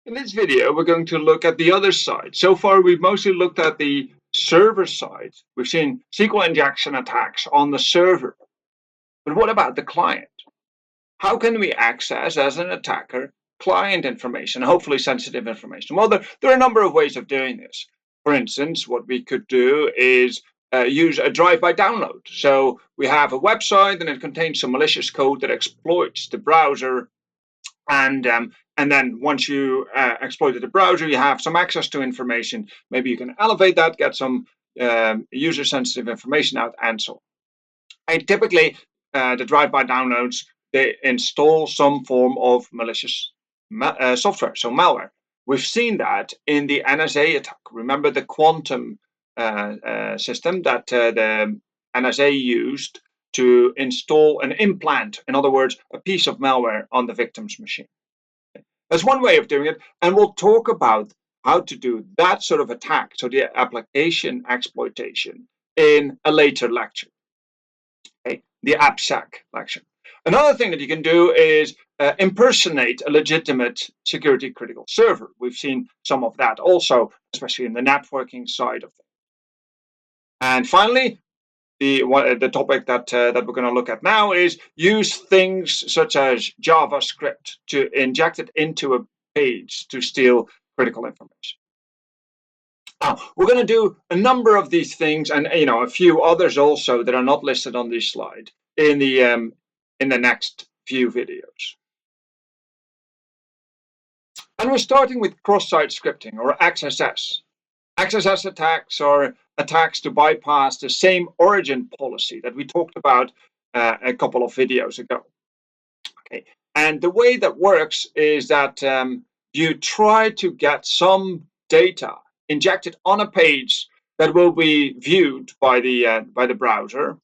In this video, we're going to look at the other side. So far, we've mostly looked at the server side. We've seen SQL injection attacks on the server. But what about the client? How can we access, as an attacker, client information, hopefully sensitive information? Well, there are a number of ways of doing this. For instance, what we could do is use a drive-by download. So we have a website and it contains some malicious code that exploits the browser, and then once you exploited the browser, you have some access to information. Maybe you can elevate that, get some user-sensitive information out, and so on. Typically, the drive-by downloads, they install some form of malicious software, so malware. We've seen that in the NSA attack. Remember the quantum system that the NSA used to install an implant, in other words, a piece of malware on the victim's machine. That's one way of doing it, and we'll talk about how to do that sort of attack, so the application exploitation, in a later lecture, okay? The AppSec lecture. Another thing that you can do is impersonate a legitimate security critical server. We've seen some of that also, especially in the networking side of things. And finally, the topic that we're going to look at now is use things such as JavaScript to inject it into a page to steal critical information. Now, we're going to do a number of these things, and a few others also that are not listed on this slide in the next few videos. And we're starting with cross-site scripting, or XSS. XSS attacks are attacks to bypass the same origin policy that we talked about a couple of videos ago. Okay, and the way that works is that you try to get some data injected on a page that will be viewed by the browser,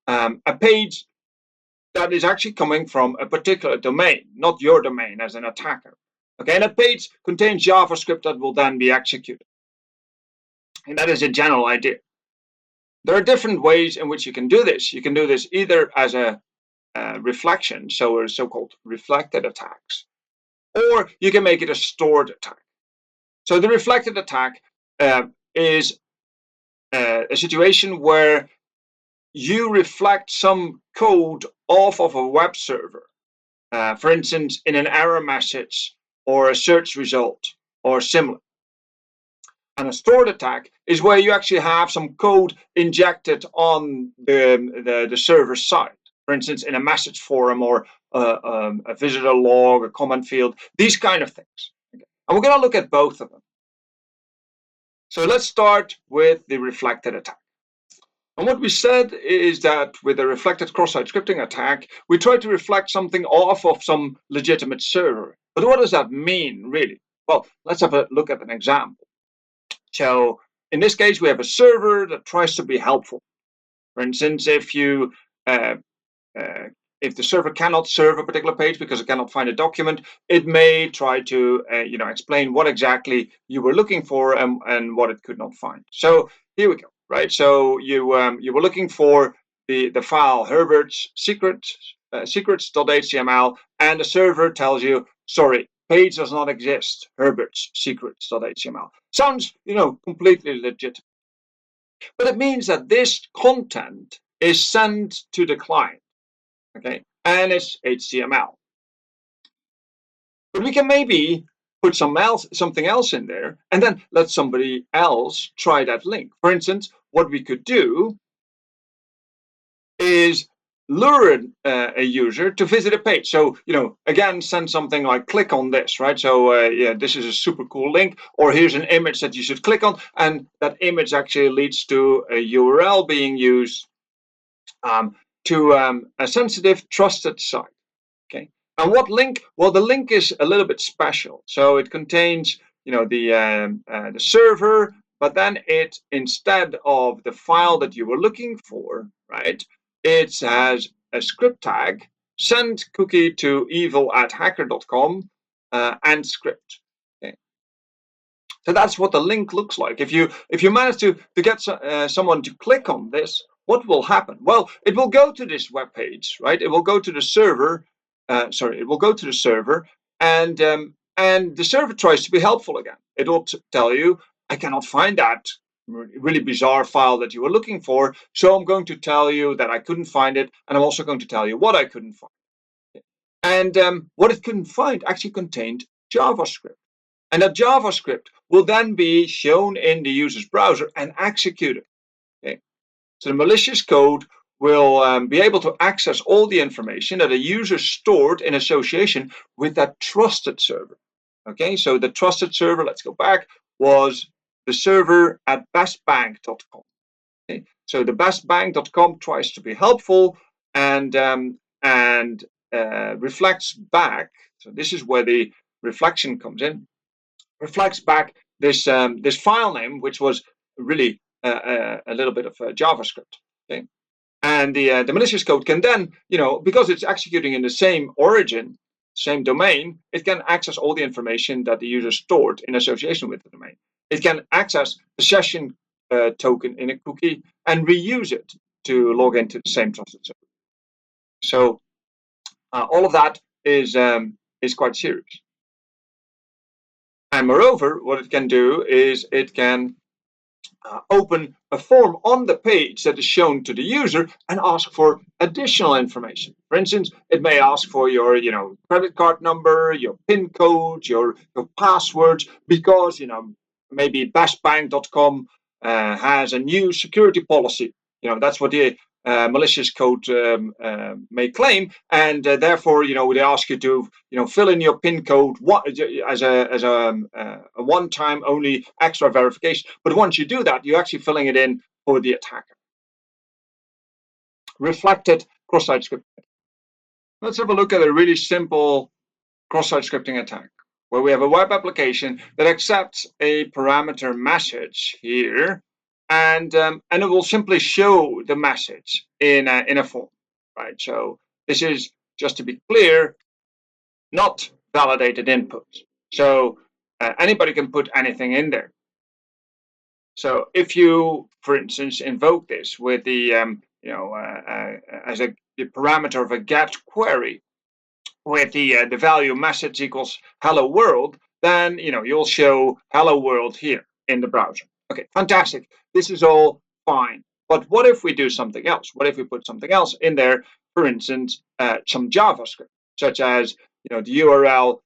a page that is actually coming from a particular domain, not your domain as an attacker. Okay, and a page contains JavaScript that will then be executed. And that is a general idea. There are different ways in which you can do this. You can do this either as a reflection, so a so-called reflected attacks, or you can make it a stored attack. So the reflected attack is a situation where you reflect some code off of a web server, for instance, in an error message or a search result or similar. And a stored attack is where you actually have some code injected on the server side. For instance, in a message forum or a visitor log, a comment field, these kind of things. Okay. And we're going to look at both of them. So let's start with the reflected attack. And what we said is that with a reflected cross-site scripting attack, we try to reflect something off of some legitimate server. But what does that mean, really? Well, let's have a look at an example. So in this case, we have a server that tries to be helpful. For instance, if the server cannot serve a particular page because it cannot find a document, it may try to explain what exactly you were looking for and what it could not find. So here we go, right? So you were looking for the file Herbert's secrets.html, and the server tells you, sorry, page does not exist, Herbert's secrets.html. Sounds, completely legitimate. But it means that this content is sent to the client, okay, and it's HTML. But we can maybe put something else in there and then let somebody else try that link. For instance, what we could do is lure a user to visit a page. So, again, send something like click on this, right? So, this is a super cool link, or here's an image that you should click on, and that image actually leads to a URL being used to a sensitive, trusted site. Okay, and what link? Well, the link is a little bit special. So it contains, the server, but then it, instead of the file that you were looking for, right? It has a script tag, send cookie to evil@hacker.com, and script. Okay. So that's what the link looks like. If you manage to get someone to click on this, what will happen? Well, it will go to this web page, right? It will go to the server. It will go to the server, and And the server tries to be helpful again. It will tell you, I cannot find that really bizarre file that you were looking for, so I'm going to tell you that I couldn't find it, and I'm also going to tell you what I couldn't find. And what it couldn't find actually contained JavaScript. And that JavaScript will then be shown in the user's browser and executed. Okay? So the malicious code will be able to access all the information that a user stored in association with that trusted server. Okay, so the trusted server, let's go back, was the server at bestbank.com. Okay, so the bestbank.com tries to be helpful and reflects back. So this is where the reflection comes in. Reflects back this file name, which was really a little bit of JavaScript. Okay, and the malicious code can then, because it's executing in the same origin, same domain, it can access all the information that the user stored in association with the domain. It can access the session token in a cookie and reuse it to log into the same trusted server. So all of that is quite serious. And moreover, what it can do is it can open a form on the page that is shown to the user and ask for additional information. For instance, it may ask for your, credit card number, your PIN code, your passwords, because, maybe bestbank.com has a new security policy. That's what the malicious code may claim, and therefore, they ask you to, fill in your PIN code as a one-time only extra verification. But once you do that, you're actually filling it in for the attacker. Reflected cross-site scripting. Let's have a look at a really simple cross-site scripting attack, where we have a web application that accepts a parameter message here, and it will simply show the message in a form, right? So this is, just to be clear, not validated input. So anybody can put anything in there. So if you, for instance, invoke this with the as a parameter of a GET query with the value message equals hello world, then you'll show hello world here in the browser. Okay, fantastic. This is all fine. But what if we do something else? What if we put something else in there? For instance, some JavaScript, such as the URL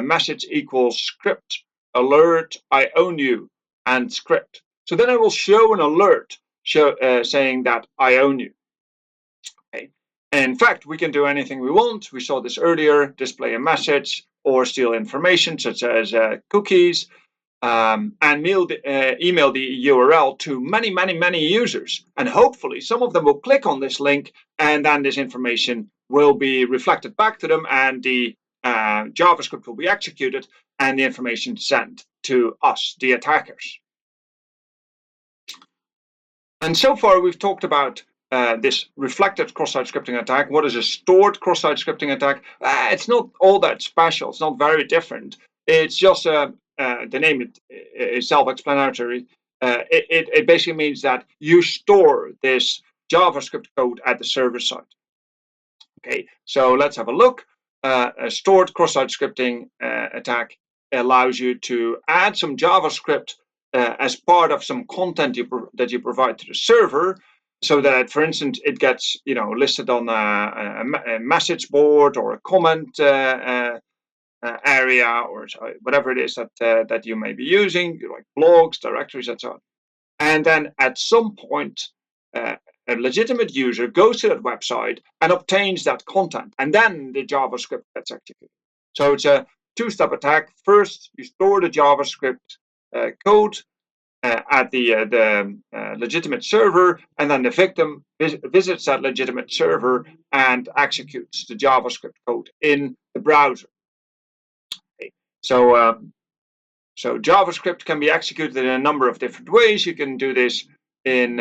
message equals script alert I own you and script. So then I will show an alert saying that I own you. Okay. In fact, we can do anything we want. We saw this earlier: display a message or steal information such as cookies, and email the URL to many, many, many users. And hopefully some of them will click on this link, and then this information will be reflected back to them, and the JavaScript will be executed, and the information sent to us, the attackers. And so far we've talked about this reflected cross-site scripting attack. What is a stored cross-site scripting attack? It's not all that special. It's not very different. It's just the name is self-explanatory. It basically means that you store this JavaScript code at the server side. Okay, so let's have a look. A stored cross-site scripting attack allows you to add some JavaScript as part of some content that you provide to the server, so that, for instance, it gets listed on a message board or a comment area, or whatever it is that you may be using, like blogs, directories, and so on. And then at some point, a legitimate user goes to that website and obtains that content, and then the JavaScript gets executed. So it's a two-step attack. First, you store the JavaScript code at the legitimate server, and then the victim visits that legitimate server and executes the JavaScript code in the browser. Okay. So JavaScript can be executed in a number of different ways. You can do this in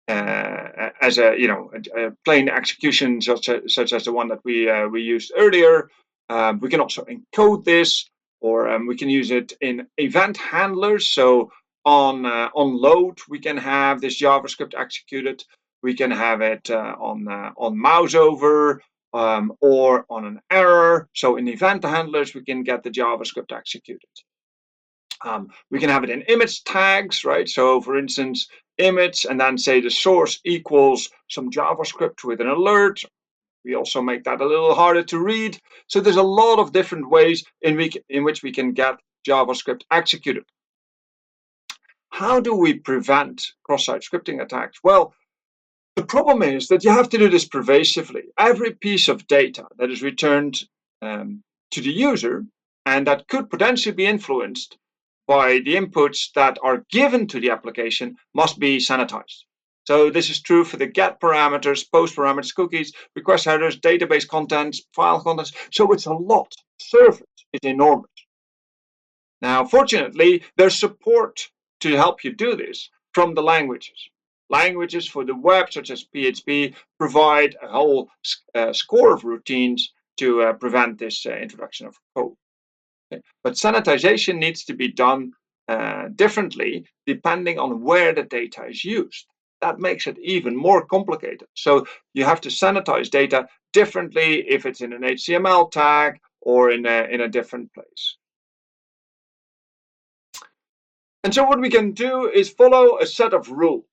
as a plain execution, such as the one that we used earlier. We can also encode this, or we can use it in event handlers. So on load, we can have this JavaScript executed. We can have it on mouse over, or on an error. So in event handlers, we can get the JavaScript executed. We can have it in image tags, right? So for instance, image and then say the source equals some JavaScript with an alert. We also make that a little harder to read. So there's a lot of different ways in which we can get JavaScript executed. How do we prevent cross-site scripting attacks? Well, the problem is that you have to do this pervasively. Every piece of data that is returned to the user and that could potentially be influenced by the inputs that are given to the application must be sanitized. So this is true for the get parameters, post parameters, cookies, request headers, database contents, file contents. So it's a lot. Service is enormous. Now, fortunately, there's support to help you do this from the languages. Languages for the web, such as PHP, provide a whole score of routines to prevent this introduction of code. Okay. But sanitization needs to be done differently depending on where the data is used. That makes it even more complicated. So you have to sanitize data differently if it's in an HTML tag or in a different place. And so what we can do is follow a set of rules.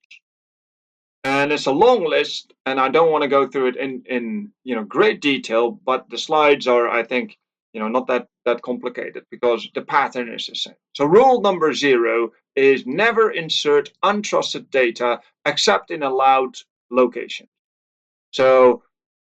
And it's a long list, and I don't want to go through it in great detail, but the slides are, I think, not that complicated because the pattern is the same. So rule number 0 is never insert untrusted data except in allowed location. So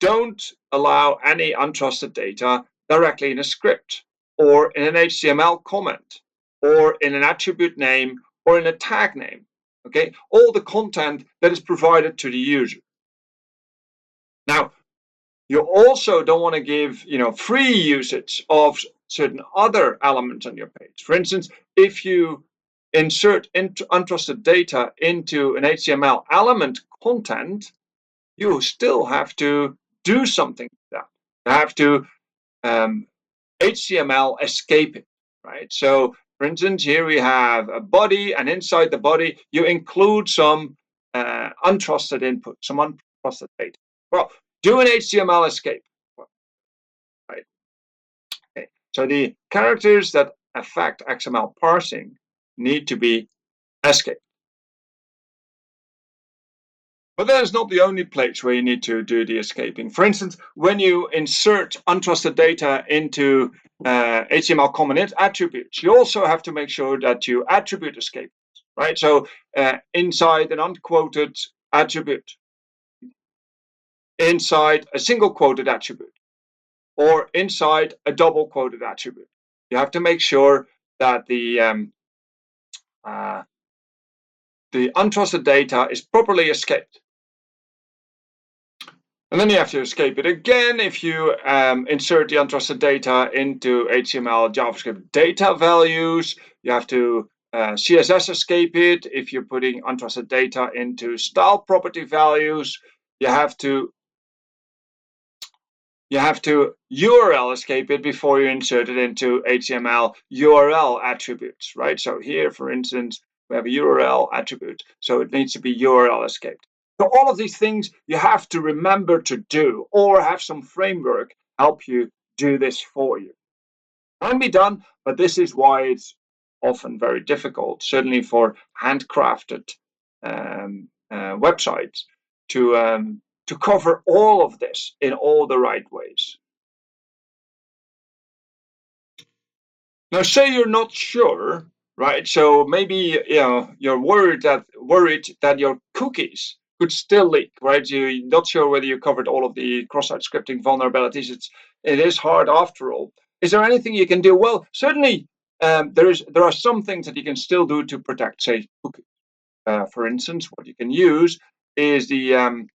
don't allow any untrusted data directly in a script or in an HTML comment or in an attribute name or in a tag name. Okay, all the content that is provided to the user. Now, you also don't want to give free usage of certain other elements on your page. For instance, if you insert untrusted data into an HTML element content, you still have to do something with that. You have to HTML escape it, right? So for instance, here we have a body, and inside the body, you include some untrusted input, some untrusted data. Well, do an HTML escape, right? Okay. So the characters that affect XML parsing need to be escaped. But that is not the only place where you need to do the escaping. For instance, when you insert untrusted data into HTML comment attributes, you also have to make sure that you attribute escape, right? So inside an unquoted attribute, inside a single quoted attribute, or inside a double quoted attribute, you have to make sure that the untrusted data is properly escaped. And then you have to escape it again if you insert the untrusted data into HTML JavaScript data values. You have to CSS escape it if you're putting untrusted data into style property values. You have to URL escape it before you insert it into HTML URL attributes, right? So here, for instance, we have a URL attribute, so it needs to be URL escaped. So all of these things you have to remember to do, or have some framework help you do this for you. It can be done, but this is why it's often very difficult, certainly for handcrafted websites, to cover all of this in all the right ways. Now, say you're not sure, right? So maybe you're worried that your cookies could still leak, right? You're not sure whether you covered all of the cross-site scripting vulnerabilities. It is hard after all. Is there anything you can do? Well, certainly there are some things that you can still do to protect, say, cookies. For instance, what you can use is the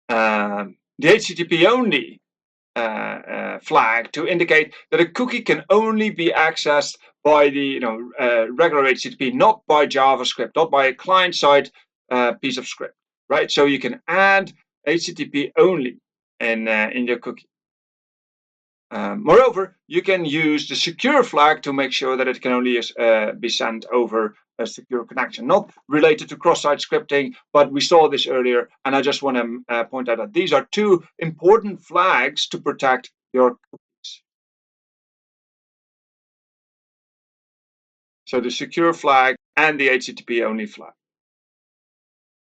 HTTP only flag to indicate that a cookie can only be accessed by the regular HTTP, not by JavaScript, not by a client-side piece of script, right? So you can add HTTP only in your cookie. Moreover, you can use the secure flag to make sure that it can only be sent over a secure connection. Not related to cross-site scripting, but we saw this earlier, and I just want to point out that these are two important flags to protect your cookies. So the secure flag and the HTTP only flag.